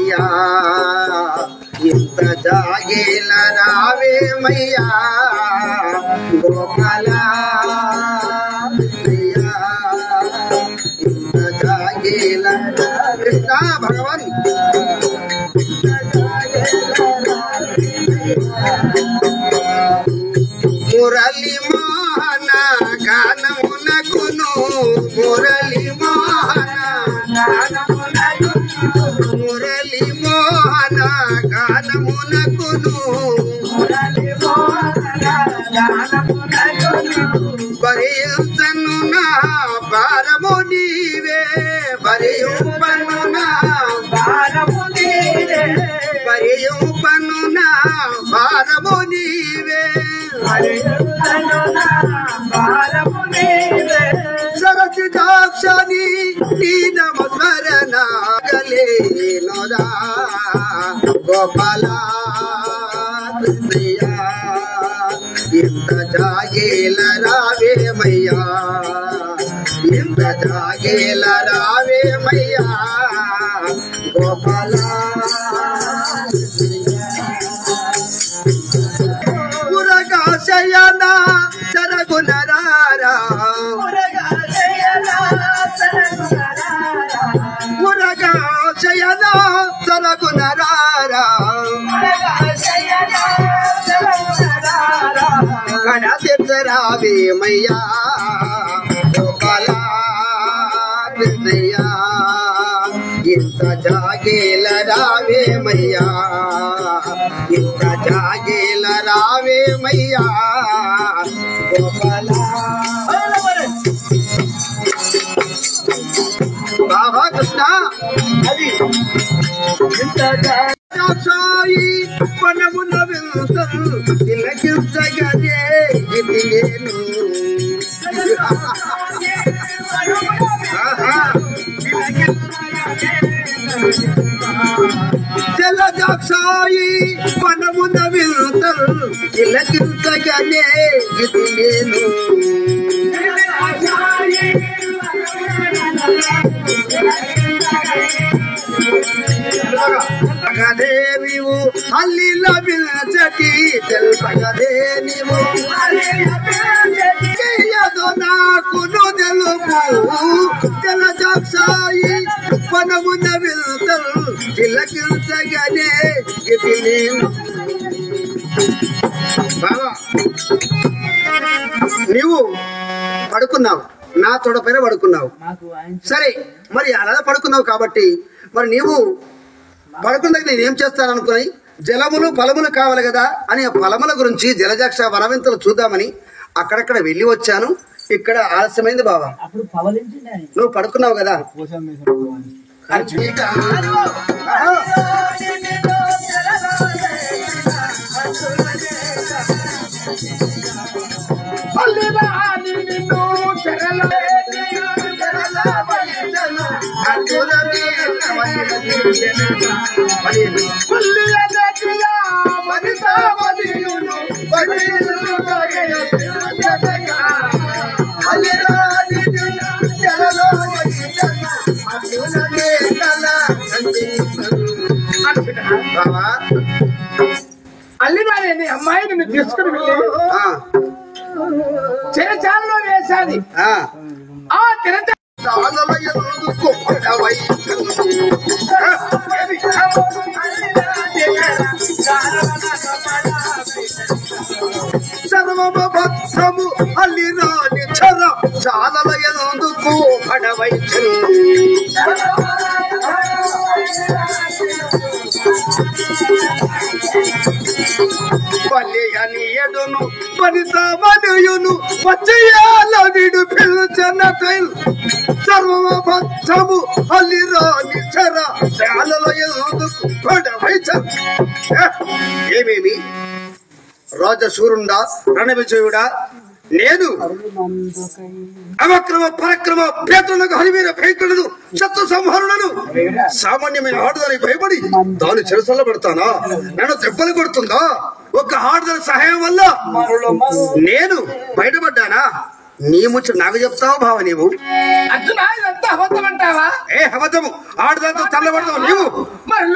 రావేమయ్యా ఇంత జాగేల రావేమయ్యా గోపాల ఇంత జాగేల కృష్ణ భగవాన్ మురళి మోహన గానమునకును మురళి మోహన మురళి మోహన గానమునకును భరించను నా భారము నీవే భరింపను నా భారము నీవే భరింపను నా భారము నీవే సరసి దాక్షని నీ నమస్మరణ గలేనోరా గోపాల కృష్ణయ్యా ఇంత జాగేల రావేమయ్యా ఇంత జాగేల రావేమయ్యా గోపాల శయన సరగునరారా మురగా శయన సరగునరారా గణతిరావేమయ్యా గోపాల కృష్ణయ్యా ఇంత జాగేల రావేమయ్యా ఇంత జాగేల రావేమయ్యా గోపాల బాబా కృష్ణ అది సాయి పనమున వింతలు తిలకించగనే ఇది నేను జలజాక్షాయి పనమున వింతలు తిలకించగనే ఇది నేను దేవివు అల్లి లభించటి తెలుపగదే నీవు నాకును తెలుపు జలజాక్షాయి పనమున వింతలు తిలకించగనే ఇది నేను బాబా నీవు పడుకున్నావు నా తోడ పైన పడుకున్నావు సరే మరి అలా పడుకున్నావు కాబట్టి మరి నీవు పడుకున్నాక నేనేం చేస్తాను అనుకుని జలములు ఫలములు కావాలి కదా అని ఆ ఫలముల గురించి జలజాక్ష వనవింతలు చూద్దామని అక్కడక్కడ వెళ్ళి వచ్చాను ఇక్కడ ఆలస్యమైంది బాబా నువ్వు పడుకున్నావు కదా అల్లిదాని అమ్మాయిని తీసుకుని వెళ్ళి చిరచాలలో వేశాది ఆ తిరచ సర్వభద్రము అల్లి రాని చర చాలల ఎందుకు అడవై పల్లెయని ఎదును పనితమనుయును వచ్చేయాల విడు పిలుచన సర్వభద్రము అల్లి రాని చర చాలల ఎందుకు అడవై ఏమేమి రాజశూరుండా రణవిజయుడా నేను అవక్రమ పరక్రమ పేతులకు హరివీర భయంకరుడు శత్రు సంహరులను సామాన్యమైన ఆడుదానికి భయపడి దాని చెరసల్ల పెడతానా నన్ను దెబ్బలు కొడుతుందా ఒక ఆడుదల సహాయం వల్ల నేను బయటపడ్డానా నీ ముచ్చు నాకు చెప్తావా బావ నీవు అర్జున ఇదంతా అబద్ధం అంటావా ఏ అబద్ధము ఆడుదాంతో తల్లబడతావు నీవు మరి